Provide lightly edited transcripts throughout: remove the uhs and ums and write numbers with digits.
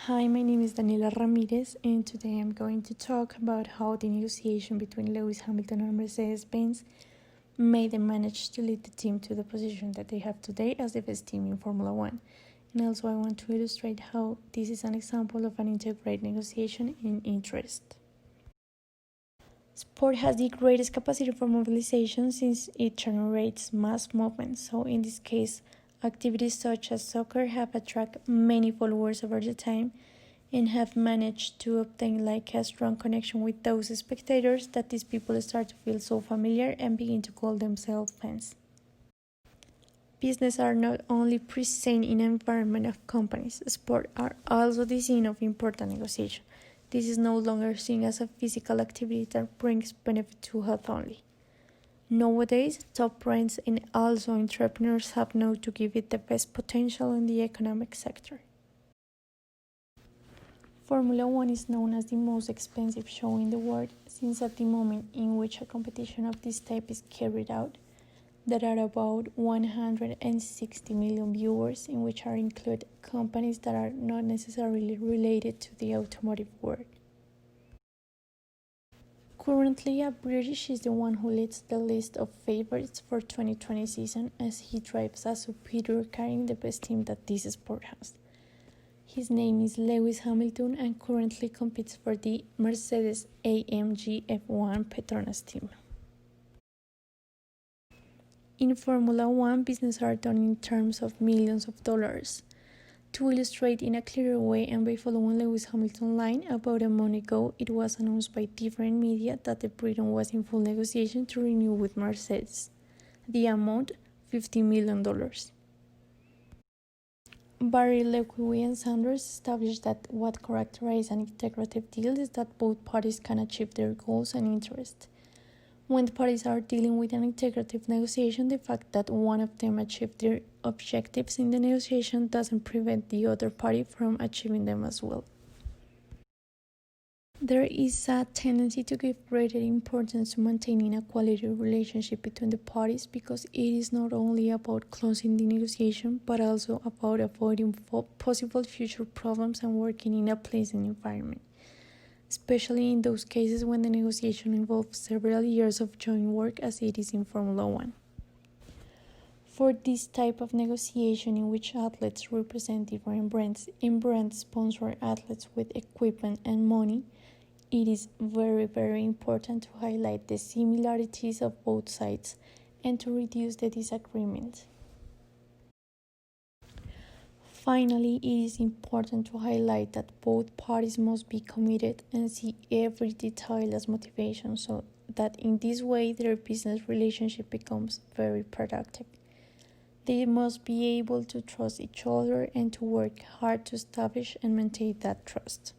Hi, my name is Daniela Ramirez, and today I'm going to talk about how the negotiation between Lewis Hamilton and Mercedes Benz made them manage to lead the team to the position that they have today as the best team in Formula One. And also, I want to illustrate how this is an example of an integrated negotiation in interest. Sport has the greatest capacity for mobilization since it generates mass movement. So, in this case, activities such as soccer have attracted many followers over the time and have managed to obtain a strong connection with those spectators that these people start to feel so familiar and begin to call themselves fans. Business are not only present in an environment of companies, sport are also the scene of important negotiation. This is no longer seen as a physical activity that brings benefit to health only. Nowadays, top brands and also entrepreneurs have known to give it the best potential in the economic sector. Formula One is known as the most expensive show in the world, since at the moment in which a competition of this type is carried out, there are about 160 million viewers, in which are included companies that are not necessarily related to the automotive world. Currently, a British is the one who leads the list of favorites for 2020 season, as he drives a superior car in the best team that this sport has. His name is Lewis Hamilton and currently competes for the Mercedes-AMG F1 Petronas team. In Formula One, business are done in terms of millions of dollars. To illustrate in a clearer way and by following Lewis Hamilton's line, about a month ago, it was announced by different media that the Briton was in full negotiation to renew with Mercedes. The amount, $50 million. Barry, Lewy and Sanders established that what characterizes an integrative deal is that both parties can achieve their goals and interests. When the parties are dealing with an integrative negotiation, the fact that one of them achieved their objectives in the negotiation doesn't prevent the other party from achieving them as well. There is a tendency to give greater importance to maintaining a quality relationship between the parties because it is not only about closing the negotiation but also about avoiding possible future problems and working in a pleasant environment, especially in those cases when the negotiation involves several years of joint work as it is in Formula One. For this type of negotiation in which athletes represent different brands and brands sponsor athletes with equipment and money, it is very important to highlight the similarities of both sides and to reduce the disagreement. Finally, it is important to highlight that both parties must be committed and see every detail as motivation so that in this way their business relationship becomes very productive. They must be able to trust each other and to work hard to establish and maintain that trust.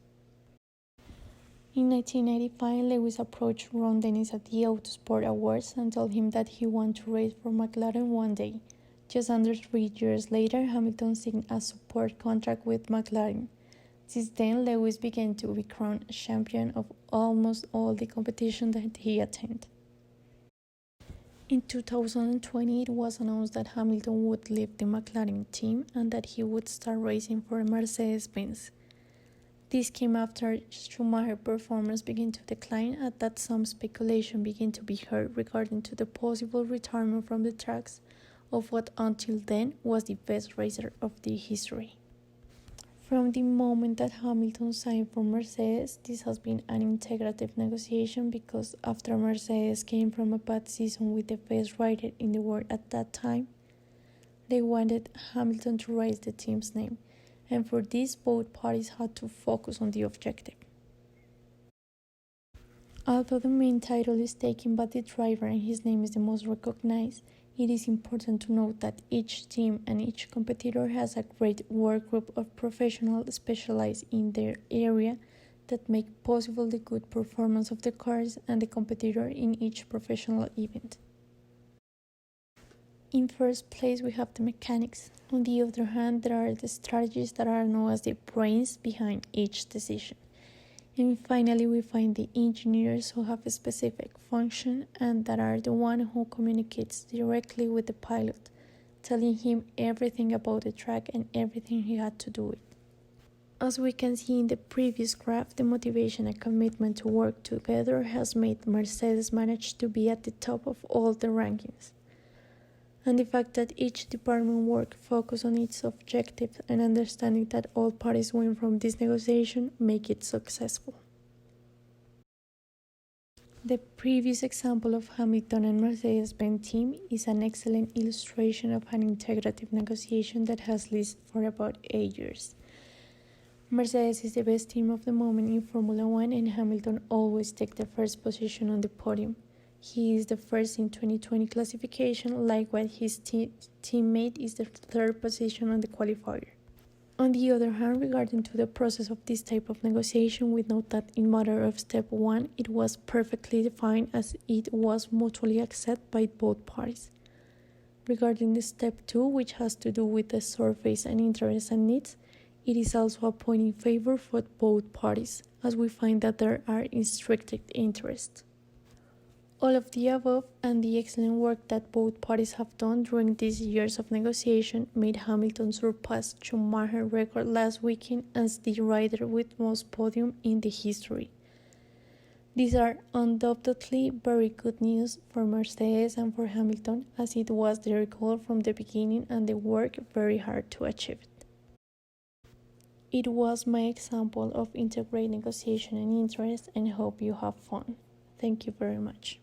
In 1995, Lewis approached Ron Dennis at the Autosport Awards and told him that he wanted to race for McLaren one day. Just under 3 years later, Hamilton signed a support contract with McLaren. Since then, Lewis began to be crowned champion of almost all the competition that he attended. In 2020, it was announced that Hamilton would leave the McLaren team and that he would start racing for Mercedes Benz. This came after Schumacher's performance began to decline and that some speculation began to be heard regarding to the possible retirement from the tracks of what until then was the best racer of the history. From the moment that Hamilton signed for Mercedes, this has been an integrative negotiation because after Mercedes came from a bad season with the best rider in the world at that time, they wanted Hamilton to raise the team's name, and for this both parties had to focus on the objective. Although the main title is taken by the driver and his name is the most recognized, it is important to note that each team and each competitor has a great work group of professionals specialized in their area that make possible the good performance of the cars and the competitor in each professional event. In first place, we have the mechanics. On the other hand, there are the strategists that are known as the brains behind each decision. And finally, we find the engineers who have a specific function and that are the one who communicates directly with the pilot, telling him everything about the track and everything he had to do with. As we can see in the previous graph, the motivation and commitment to work together has made Mercedes manage to be at the top of all the rankings. And the fact that each department worked focused on its objectives and understanding that all parties win from this negotiation make it successful. The previous example of Hamilton and Mercedes Benz team is an excellent illustration of an integrative negotiation that has lasted for about 8 years. Mercedes is the best team of the moment in Formula One, and Hamilton always takes the first position on the podium. He is the first in 2020 classification, likewise his teammate is the third position on the qualifier. On the other hand, regarding to the process of this type of negotiation, we note that in matter of step 1, it was perfectly defined as it was mutually accepted by both parties. Regarding the step 2, which has to do with the surface and interests and needs, it is also a point in favor for both parties, as we find that there are restricted interests. All of the above and the excellent work that both parties have done during these years of negotiation made Hamilton surpass Schumacher's record last weekend as the rider with most podiums in the history. These are undoubtedly very good news for Mercedes and for Hamilton, as it was their goal from the beginning and they worked very hard to achieve it. It was my example of integrated negotiation and interest, and hope you have fun. Thank you very much.